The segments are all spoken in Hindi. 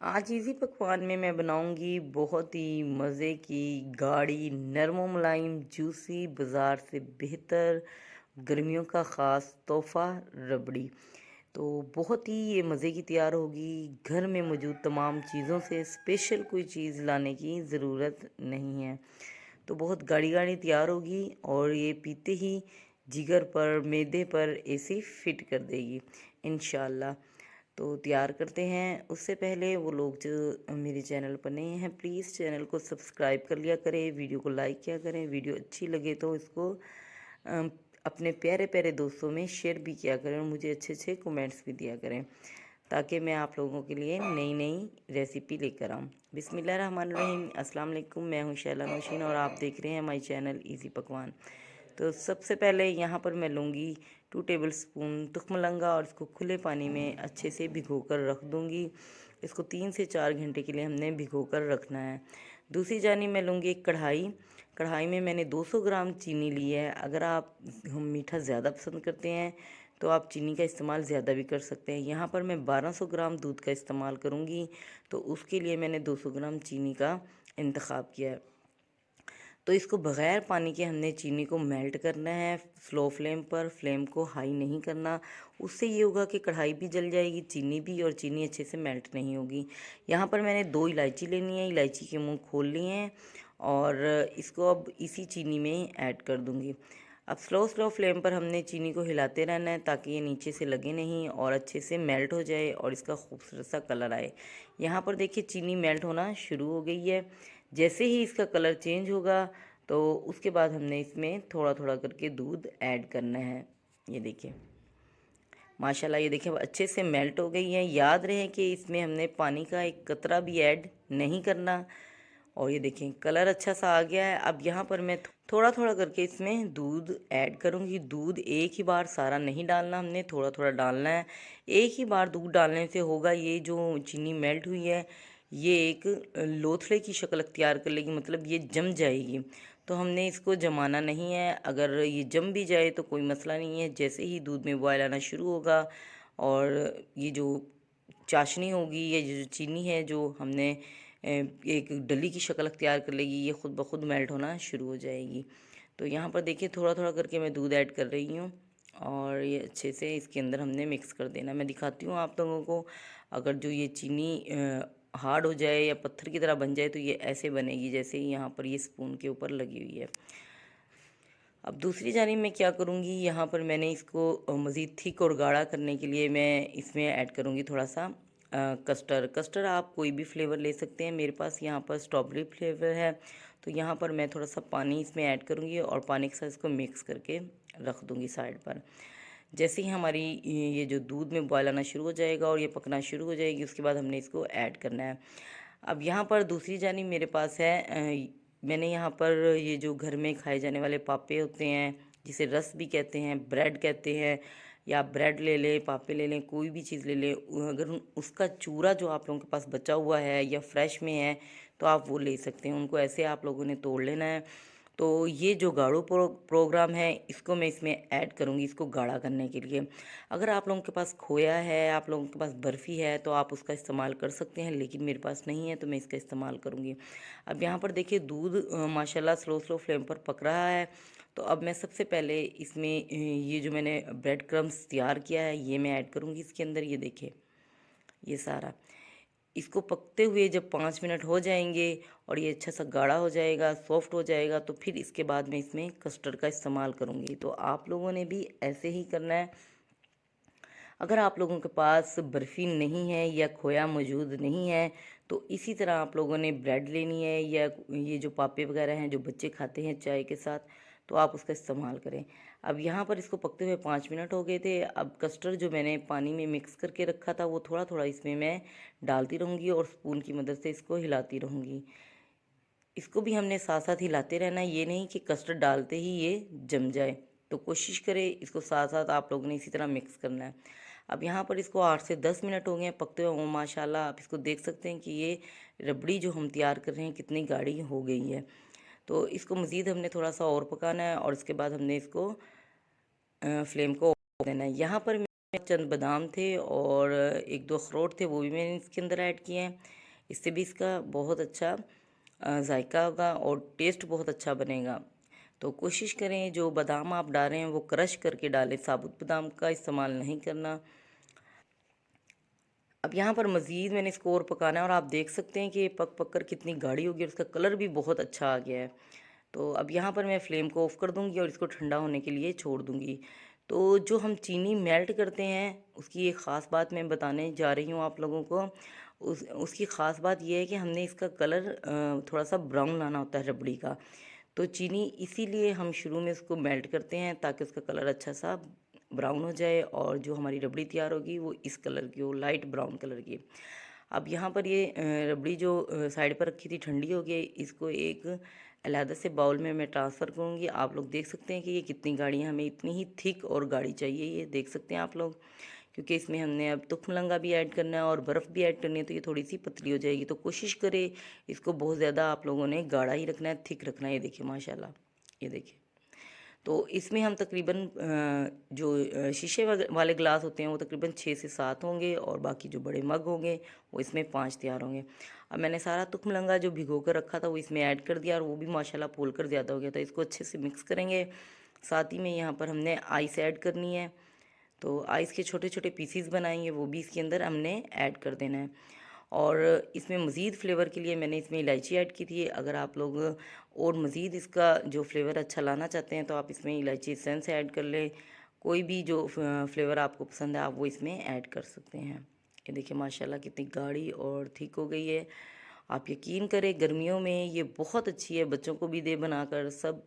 आज इसी पकवान में मैं बनाऊंगी बहुत ही मज़े की गाढ़ी नरम व मुलायम जूसी बाज़ार से बेहतर गर्मियों का ख़ास तोहफ़ा रबड़ी। तो बहुत ही ये मज़े की तैयार होगी। घर में मौजूद तमाम चीज़ों से स्पेशल कोई चीज़ लाने की ज़रूरत नहीं है। तो बहुत गाढ़ी गाढ़ी तैयार होगी और ये पीते ही जिगर पर मैदे पर ऐसे फिट कर देगी इंशाल्लाह। तो तैयार करते हैं। उससे पहले वो लोग जो मेरे चैनल पर नए हैं प्लीज़ चैनल को सब्सक्राइब कर लिया करें, वीडियो को लाइक किया करें, वीडियो अच्छी लगे तो इसको अपने प्यारे प्यारे दोस्तों में शेयर भी किया करें और मुझे अच्छे अच्छे कमेंट्स भी दिया करें ताकि मैं आप लोगों के लिए नई नई रेसिपी लेकर आऊँ। बिस्मिल्लाहिर्रहमानिर्रहीम, अस्सलाम वालेकुम। मैं हूँ शैला नौशीन और आप देख रहे हैं माई चैनल इजी पकवान। तो सबसे पहले यहाँ पर मैं लूँगी 2 टेबलस्पून तुख्मलंगा और इसको खुले पानी में अच्छे से भिगोकर रख दूँगी। इसको 3 से 4 घंटे के लिए हमने भिगोकर रखना है। दूसरी जानी मैं लूँगी एक कढ़ाई। कढ़ाई में मैंने 200 ग्राम चीनी ली है। अगर आप हम मीठा ज़्यादा पसंद करते हैं तो आप चीनी का इस्तेमाल ज़्यादा भी कर सकते हैं। यहाँ पर मैं 1200 ग्राम दूध का इस्तेमाल करूँगी, तो उसके लिए मैंने 200 ग्राम चीनी का इंतख़ाब किया है। तो इसको बग़ैर पानी के हमने चीनी को मेल्ट करना है स्लो फ्लेम पर, फ्लेम को हाई नहीं करना। उससे ये होगा कि कढ़ाई भी जल जाएगी, चीनी भी, और चीनी अच्छे से मेल्ट नहीं होगी। यहाँ पर मैंने 2 इलायची लेनी है, इलायची के मुंह खोल लिए हैं और इसको अब इसी चीनी में ऐड कर दूँगी। अब स्लो फ्लेम पर हमने चीनी को हिलाते रहना है ताकि ये नीचे से लगे नहीं और अच्छे से मेल्ट हो जाए और इसका खूबसूरत सा कलर आए। यहाँ पर देखिए चीनी मेल्ट होना शुरू हो गई है। जैसे ही इसका कलर चेंज होगा तो उसके बाद हमने इसमें थोड़ा थोड़ा करके दूध ऐड करना है। ये देखिए माशाल्लाह, ये देखिए अब अच्छे से मेल्ट हो गई है। याद रहे कि इसमें हमने पानी का एक कतरा भी ऐड नहीं करना। और ये देखें कलर अच्छा सा आ गया है। अब यहाँ पर मैं थोड़ा थोड़ा करके इसमें दूध ऐड करूँगी। दूध एक ही बार सारा नहीं डालना, हमने थोड़ा थोड़ा डालना है। एक ही बार दूध डालने से होगा ये जो चीनी मेल्ट हुई है ये एक लोथड़े की शक्ल अख्तियार कर लेगी, मतलब ये जम जाएगी। तो हमने इसको जमाना नहीं है। अगर ये जम भी जाए तो कोई मसला नहीं है। जैसे ही दूध में बॉयल आना शुरू होगा और ये जो चाशनी होगी, ये जो चीनी है जो हमने एक डली की शक्ल अख्तियार कर लेगी, ये ख़ुद ब खुद मेल्ट होना शुरू हो जाएगी। तो यहाँ पर देखिए थोड़ा थोड़ा करके मैं दूध ऐड कर रही हूँ और ये अच्छे से इसके अंदर हमने मिक्स कर देना। मैं दिखाती हूँ आप लोगों को। अगर जो ये चीनी हार्ड हो जाए या पत्थर की तरह बन जाए तो ये ऐसे बनेगी जैसे ही यहाँ पर ये स्पून के ऊपर लगी हुई है। अब दूसरी जानिब मैं क्या करूँगी, यहाँ पर मैंने इसको मज़ीद थिक और गाढ़ा करने के लिए मैं इसमें ऐड करूँगी थोड़ा सा कस्टर्ड। आप कोई भी फ्लेवर ले सकते हैं। मेरे पास यहाँ पर स्ट्रॉबेरी फ्लेवर है, तो यहाँ पर मैं थोड़ा सा पानी इसमें ऐड करूँगी और पानी के साथ इसको मिक्स करके रख दूँगी साइड पर। जैसे ही हमारी ये जो दूध में बॉयल आना शुरू हो जाएगा और ये पकना शुरू हो जाएगी, उसके बाद हमने इसको ऐड करना है। अब यहाँ पर दूसरी जानिब मेरे पास है मैंने यहाँ पर ये जो घर में खाए जाने वाले पापे होते हैं, जिसे रस भी कहते हैं, ब्रेड कहते हैं, या ब्रेड ले लें, पापे ले लें, कोई भी चीज़ ले लें। अगर उसका चूरा जो आप लोगों के पास बचा हुआ है या फ्रेश में है तो आप वो ले सकते हैं। उनको ऐसे आप लोगों ने तोड़ लेना है। तो ये जो गाढ़ो प्रोग्राम है इसको मैं इसमें ऐड करूँगी इसको गाढ़ा करने के लिए। अगर आप लोगों के पास खोया है, आप लोगों के पास बर्फ़ी है तो आप उसका इस्तेमाल कर सकते हैं, लेकिन मेरे पास नहीं है तो मैं इसका इस्तेमाल करूँगी। अब यहाँ पर देखिए दूध माशाल्लाह स्लो फ्लेम पर पक रहा है। तो अब मैं सबसे पहले इसमें ये जो मैंने ब्रेड क्रम्स तैयार किया है ये मैं ऐड करूँगी इसके अंदर। ये देखिए ये सारा इसको पकते हुए जब 5 मिनट हो जाएंगे और ये अच्छा सा गाढ़ा हो जाएगा, सॉफ्ट हो जाएगा, तो फिर इसके बाद मैं इसमें कस्टर्ड का इस्तेमाल करूँगी। तो आप लोगों ने भी ऐसे ही करना है। अगर आप लोगों के पास बर्फ़ी नहीं है या खोया मौजूद नहीं है तो इसी तरह आप लोगों ने ब्रेड लेनी है या ये जो पापे वगैरह हैं जो बच्चे खाते हैं चाय के साथ, तो आप उसका इस्तेमाल करें। अब यहाँ पर इसको पकते हुए 5 मिनट हो गए थे। अब कस्टर्ड जो मैंने पानी में मिक्स करके रखा था वो थोड़ा थोड़ा इसमें मैं डालती रहूँगी और स्पून की मदद से इसको हिलाती रहूँगी। इसको भी हमने साथ साथ हिलाते रहना है, ये नहीं कि कस्टर्ड डालते ही ये जम जाए। तो कोशिश करें इसको साथ साथ आप लोगों ने इसी तरह मिक्स करना है। अब यहाँ पर इसको 8 से 10 मिनट हो गए हैं पकते हुए। माशाल्लाह आप इसको देख सकते हैं कि ये रबड़ी जो हम तैयार कर रहे हैं कितनी गाढ़ी हो गई है। तो इसको मज़ीद हमने थोड़ा सा और पकाना है और इसके बाद हमने इसको फ्लेम को ऑफ देना है। यहाँ पर चंद बादाम थे और एक दो अखरोट थे, वो भी मैंने इसके अंदर ऐड किए हैं। इससे भी इसका बहुत अच्छा जायका होगा और टेस्ट बहुत अच्छा बनेगा। तो कोशिश करें जो बादाम आप डाल रहे हैं वो क्रश करके डालें, साबुत बादाम का इस्तेमाल नहीं करना। अब यहाँ पर मज़ीद मैंने इसको और पकाना है और आप देख सकते हैं कि ये पक पक कर कितनी गाढ़ी होगी और उसका कलर भी बहुत अच्छा आ गया है। तो अब यहाँ पर मैं फ्लेम को ऑफ़ कर दूँगी और इसको ठंडा होने के लिए छोड़ दूँगी। तो जो हम चीनी मेल्ट करते हैं उसकी एक ख़ास बात मैं बताने जा रही हूँ आप लोगों को। उसकी ख़ास बात ये है कि हमने इसका कलर थोड़ा सा ब्राउन लाना होता है रबड़ी का। तो चीनी इसीलिए हम शुरू में उसको मेल्ट करते हैं ताकि उसका कलर अच्छा सा ब्राउन हो जाए और जो हमारी रबड़ी तैयार होगी वो इस कलर की हो, लाइट ब्राउन कलर की। अब यहाँ पर ये रबड़ी जो साइड पर रखी थी ठंडी हो गई, इसको एक अलहदा से बाउल में मैं ट्रांसफ़र करूँगी। आप लोग देख सकते हैं कि ये कितनी गाढ़ी है, हमें इतनी ही थिक और गाढ़ी चाहिए, ये देख सकते हैं आप लोग। क्योंकि इसमें हमने अब तुखमलंगा भी ऐड करना है और बर्फ़ भी ऐड करनी है, तो ये थोड़ी सी पतली हो जाएगी। तो कोशिश करें इसको बहुत ज़्यादा आप लोगों ने गाढ़ा ही रखना है, थिक रखना है। ये देखिए माशाल्लाह, ये देखिए। तो इसमें हम तकरीबन जो शीशे वाले ग्लास होते हैं वो तकरीबन 6 से 7 होंगे और बाकी जो बड़े मग होंगे वो इसमें 5 तैयार होंगे। अब मैंने सारा तुखमलंगा जो भिगो कर रखा था वो इसमें ऐड कर दिया और वो भी माशाल्लाह फूल कर ज़्यादा हो गया था। इसको अच्छे से मिक्स करेंगे। साथ ही में यहाँ पर हमने आइस ऐड करनी है, तो आइस के छोटे छोटे पीसीस बनाएंगे, वो भी इसके अंदर हमने ऐड कर देना है। और इसमें मज़ीद फ्लेवर के लिए मैंने इसमें इलायची ऐड की थी। अगर आप लोग और मज़ीद इसका जो फ्लेवर अच्छा लाना चाहते हैं तो आप इसमें इलायची एसेंस ऐड कर लें। कोई भी जो फ्लेवर आपको पसंद है आप वो इसमें ऐड कर सकते हैं। ये देखिए माशाल्लाह कितनी गाढ़ी और थिक हो गई है। आप यकीन करें गर्मियों में ये बहुत अच्छी है, बच्चों को भी दे बनाकर, सब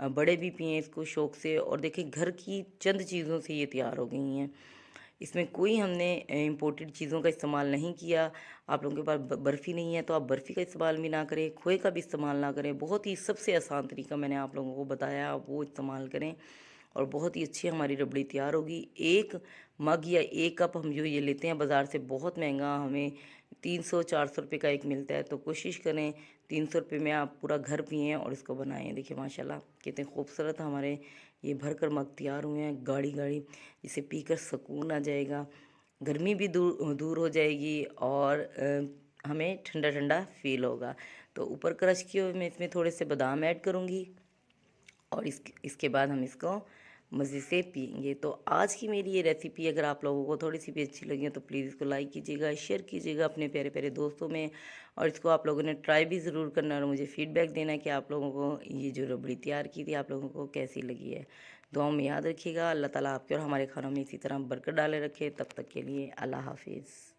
बड़े भी पिएं इसको शौक़ से। और देखिए घर की चंद चीज़ों से ये तैयार हो गई हैं, इसमें कोई हमने इम्पोर्टेड चीज़ों का इस्तेमाल नहीं किया। आप लोगों के पास बर्फ़ी नहीं है तो आप बर्फ़ी का इस्तेमाल भी ना करें, खोए का भी इस्तेमाल ना करें। बहुत ही सबसे आसान तरीका मैंने आप लोगों को बताया, आप वो इस्तेमाल करें और बहुत ही अच्छी हमारी रबड़ी तैयार होगी। एक मग या एक कप हम जो ये लेते हैं बाज़ार से बहुत महंगा, हमें 300-400 रुपये का एक मिलता है। तो कोशिश करें 300 रुपये में आप पूरा घर पिएँ और इसको बनाएँ। देखिए माशाल्लाह कितने खूबसूरत हमारे ये भर कर मग तैयार हुए हैं, गाढ़ी गाढ़ी, जिसे पीकर सुकून आ जाएगा, गर्मी भी दूर दूर हो जाएगी और हमें ठंडा ठंडा फील होगा। तो ऊपर क्रश किए हुए मैं इसमें थोड़े से बादाम ऐड करूँगी और इसके बाद हम इसको मज़े से पिएंगे। तो आज की मेरी ये रेसिपी अगर आप लोगों को थोड़ी सी भी अच्छी लगी है तो प्लीज़ इसको लाइक कीजिएगा, शेयर कीजिएगा अपने प्यारे प्यारे दोस्तों में और इसको आप लोगों ने ट्राई भी ज़रूर करना और मुझे फ़ीडबैक देना है कि आप लोगों को ये जो रबड़ी तैयार की थी आप लोगों को कैसी लगी है। दुआओं में याद रखिएगा। अल्लाह ताला आपके और हमारे खानों में इसी तरह बरकत डाले रखे। तब तक के लिए अल्लाह हाफिज़।